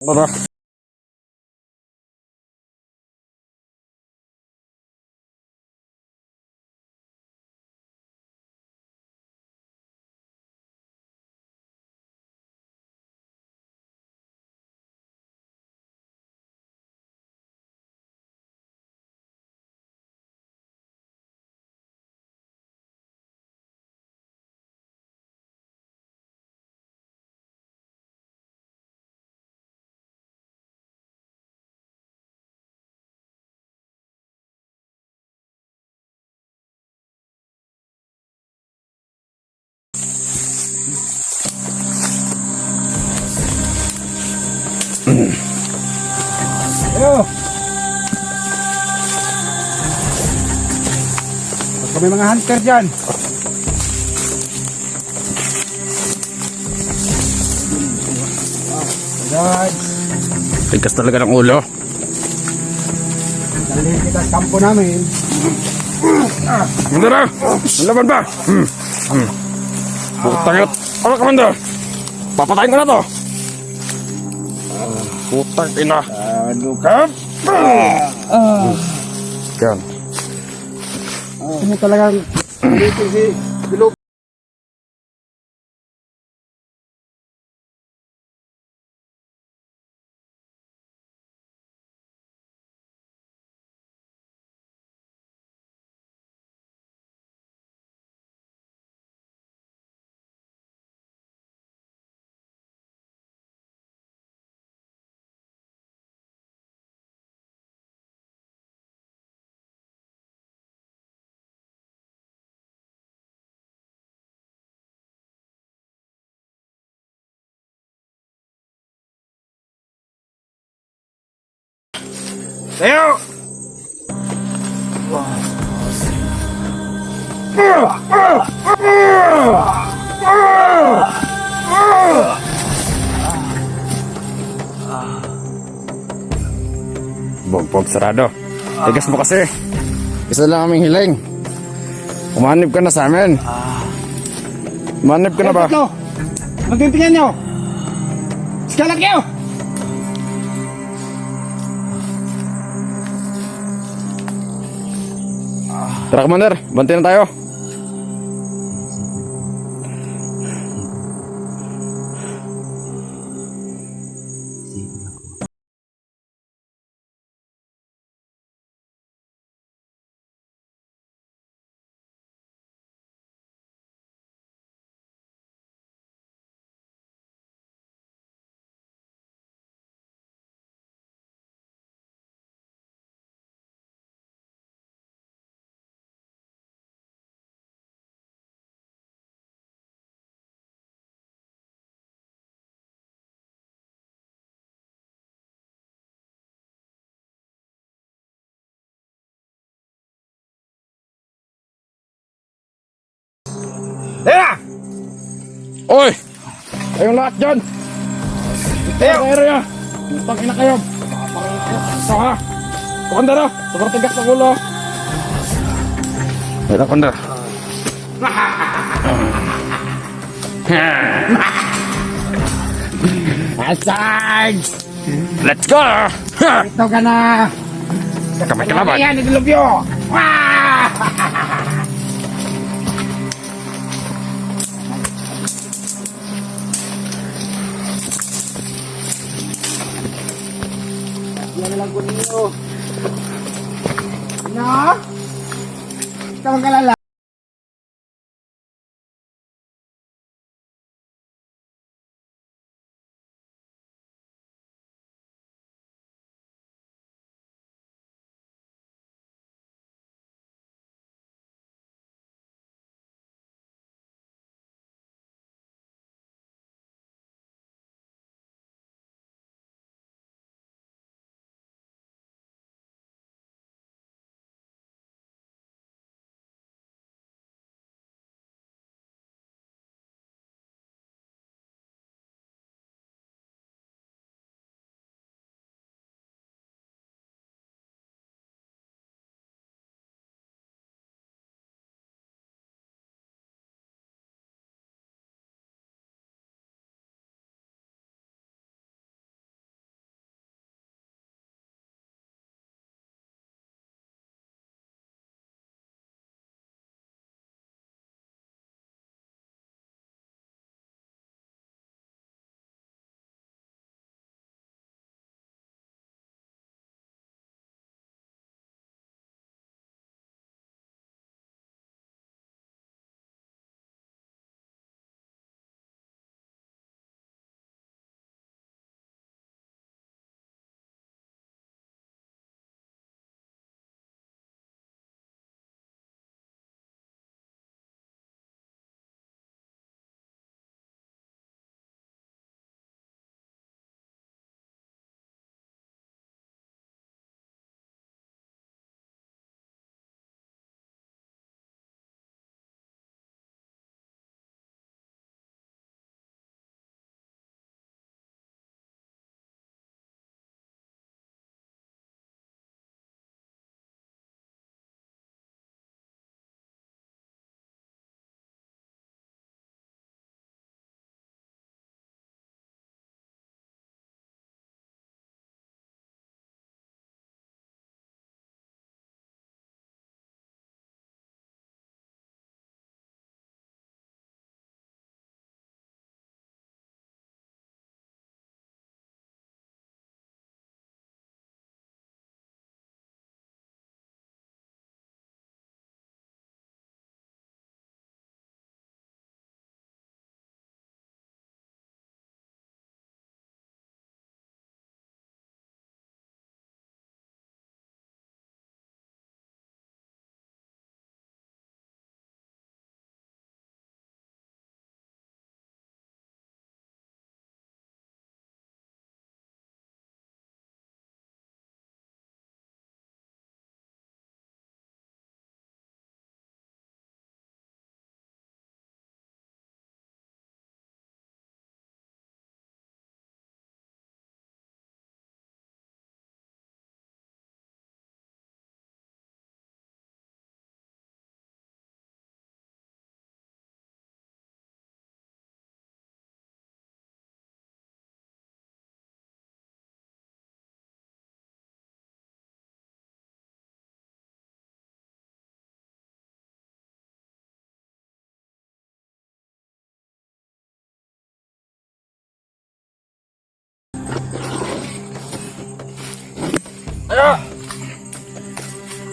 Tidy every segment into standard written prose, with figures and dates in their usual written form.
Tara. Ayo. Kami mga hunter dyan. Tigas talaga ng ulo. Dalhin kita sa kampo namin. Mandara! Ang laban ba? Putang ito. Ano kamanda? Papatayin ko na to. Putang ina. Ano ka? Yan. Ano talagang si Bilog. Tayo! Bog sarado. Tigas mo kasi. Isa lang aming hiling. Umanib ka na sa amin. Umanib ka na ba? Magtintingan nyo. Skalat kayo! Tara, Commander, bantayan na tayo. Tara! Oy! Kayong lahat dyan! Tayo! Area! Putang ina kayo! Ito ha! Commander ha! Sobrang tigas ng ulo! Ito, Commander! Aside! Let's go! Ito ka na! Kamay kalaban! Ayan! Nagilubyo! Yan na lang po ninyo. Ano? Ikaw ang kalala.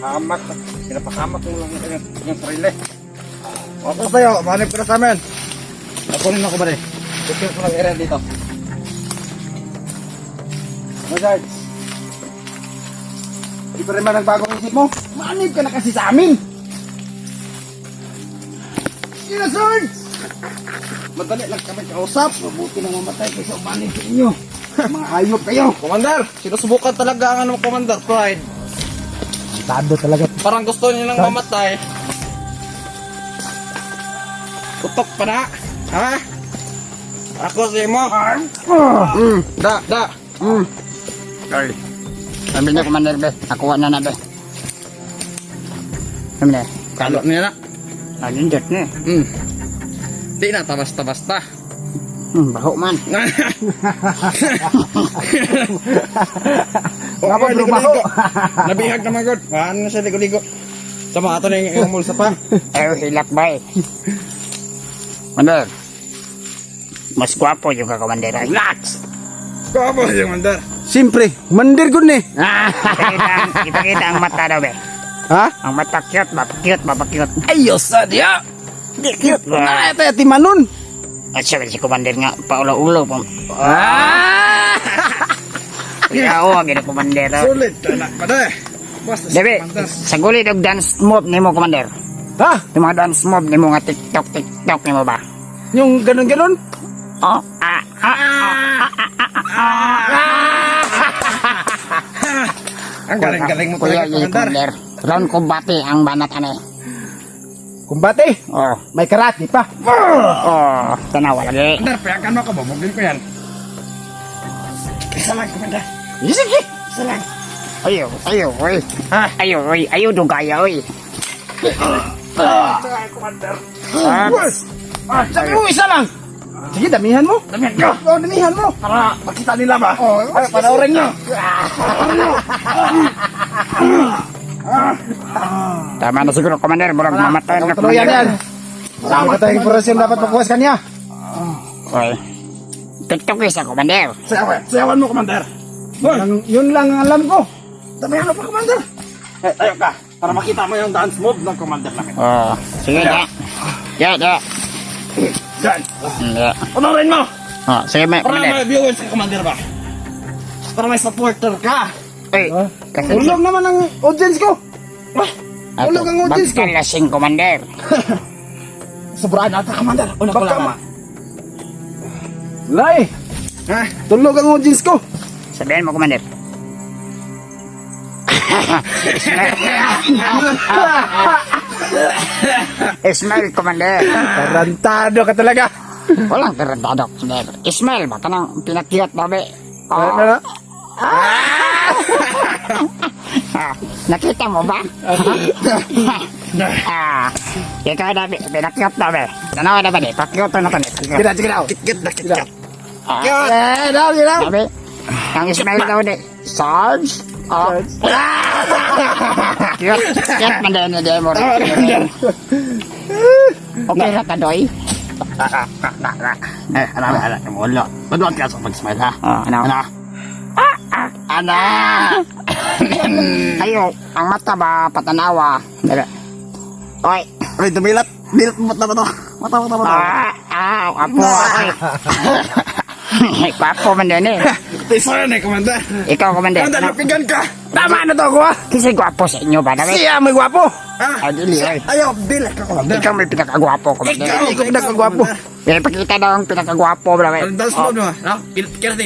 Hamak. Pinapahamak mo lang yung sarili. Okay tayo, manip ka na sa amin. Nakunin ako ba rin? Secure ko lang area dito. Sarge. Hindi pa rin ba nagbagong isip mo? Manip ka na kasi sa amin. Sige na, Sarge! Madali lang kami kausap. Mabuti na mamatay kaysa umanip sa inyo. Mga hayop kayo. Commander, sinusubukan talaga ang ano, Commander Pride. Tado talaga. Parang gusto niyo nang mamatay. Tutok pa na. Ha? Ako si mo. Da. Ay. Sabi niya, Commander Be. Nakuha na be. Sabi niya. Kalo niya na. Nalindot niya. Di na, basta-basta. Baho man. Kapag ligo-ligo. Nabihag na magod. Paano siya ligo-ligo? Sama ato na yung mulsa pa. Ayaw hilak ba eh. Commander. Mas gwapo yung ka-Commander. Relax! Kapo yung mandar. Siyempre, mandir ko ni. Kita ang mata daw be. Ha? Ang mata cute ba? Cute ba? Cute. Ayos sa dia. Cute ba? Na ito yung timanon. At siya si Commander nga. Paulo-ulo pa. Kaya ako, gina Commander. Sulit. Anak pa na. Basta si Debe, Commander. sa gulid og dance move ni mo, Commander. Ha? Yung mga dance move ni mo nga TikTok ni mo ba? Yung ganon-ganon? Oh, Ang galing-galing mo Kuya, talaga, yung Commander. Commander. Round combate ang banat ane. Kumbate. Oh, May karate pa. oh, tanawa lagi. Commander, payakan mo ako. Bumugin ko yan. Isa lang, Commander. Sige. Isa lang. Ayaw, oy. Ha? Ayaw dugaya, oy. Commander. Sabi mo isa lang. Sige, damihan mo. Damihan ko. Oh, damihan mo. Para makita nila ba? Ay, panoorin nyo. Tama na siguro, Commander. Murag mamatay na Tuluyan yan. Sama ka tayong impormasyon dapat makuha sa kanya. Oy. TikTok isa, Commander. Sayawan mo, Commander. Yun lang ang alam ko. Damihan mo pa, Commander. Tayo ka. Para makita mo yung dance move ng Commander namin. Oh, sige na. Ya. Yan. Ya. Panorin mo. Oh, sige, Para Commander. may viewers ka, Commander ba? Para may supporter ka. Oy, kasi Ulog naman ang audience ko. Ulog ang audience ko. Lasing, Commander. Sobraan ata, Commander. Una ko Baka lang. ma- Lay. Ha? Tulog ang audience ko. Sabihin mo, Commander. Ismail, Commander. Tarantado ka talaga. Walang karantado, Commander. Ismail ba? Kanang pinakiyat ba, be? Ano? Nakita mo ba? Ikaw na, be. Pinakiyat na, be. Tanawa na ba, be? Pakiyot na to, be. Sige daw. Kit na kit. Daw. Sabi, ang Ismail daw, de. Sarge? Cute man din, hindi mo rin. Okay na ka, Doy? Wala. Baduan ka sa pag-smile, ha? Ano? Ayo, ang mata ba patanawa? Oy. Ay, dumilat. Dilat mo mata ba to? Mata. Apo. Papo man din eh. Isa yan eh, Commander. Ikaw, Commander. Commander, napinggan ka. Tama na to ko ha. Kasi gwapo sa inyo ba? David? Siya may gwapo. Ha? Dili, oy. Ayaw, dili ka, Commander. Ikaw may pinakagwapo, Commander. Ikaw pinakagwapo. May pakita daw ang pinakagwapo, David. Ang dance mode mo, ha? Kirti.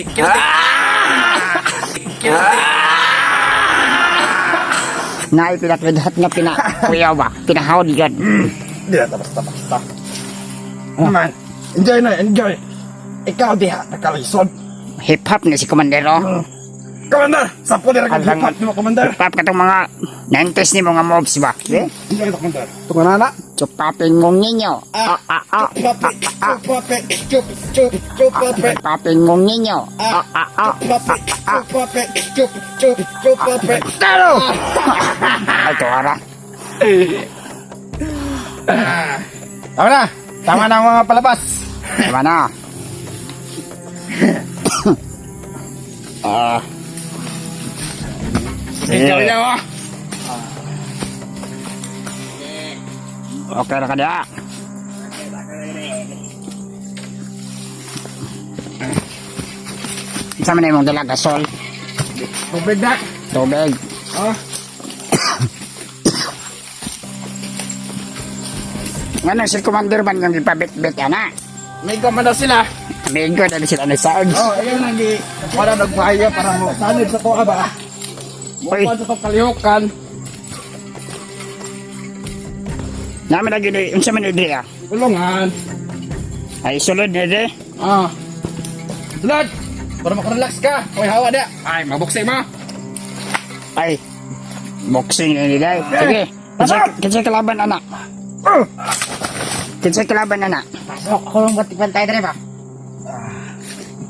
Na ipinakridat nga pinakuyaw ba? Pinahawd yan. Dilat, basta. Man, enjoy. Ikaw diha, nakalisod. Hip-hop na si Commander, oh. Commander, sapo din ang Alam hip-hop ni mo, Commander. Hip-hop ka itong mga 90s ni mga mobs ba? Eh? Hindi ito, Commander. Tunga na. Chupaping mong ninyo. Chupape. Chupaping mong ninyo. Chupape. Taro. Ay, tuwara. Tama na ang mga palabas. Diba na? Ikaw niya, ha? Okay na ka diya. Sama na yung dala gasol. Tubig na. Tubig. Ah. Ano si Commander man yung ipabit-bit yan ha? May kamanda sila. Amigo na sila nagsaod. Oh, ayun lagi. Para nagpahaya para mo. Sanib sa kuha ba? Uy. Mukuha sa pagkalihukan. Namin lagi na yung sa manudri ah. Tulungan. Ay sulod na di. Ah. Blood. Para makarelax ka. May hawa na. Ay, mabuksay mo. Ay. Boxing na nila. Sige. Kinsay kalaban anak. Kinsay kalaban anak. Ako lang ba't ipantay na rin ba?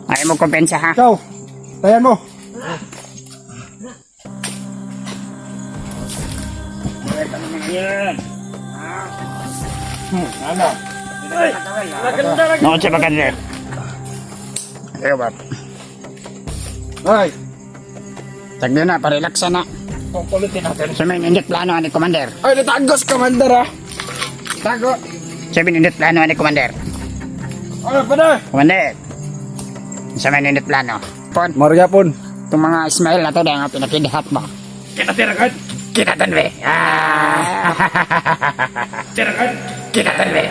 Ay mo kompensa ha. Ikaw. Tayan mo. Ano? No, siya ba kanila? Ayaw ba? Ay. Tagdi na, parelaksa na. Kukulitin natin. Sa may indit plano ni Commander. Ay, natagos, Commander ah. Tago. Sa may indit plano ni Commander. Ano pa na? Commander. Sa may indit plano. Pon, Marga pon. itong mga Ismail na to dahil nga pinakidihat ba? Kinatiragan. Kinatan be. Tiragan. Kinatan be.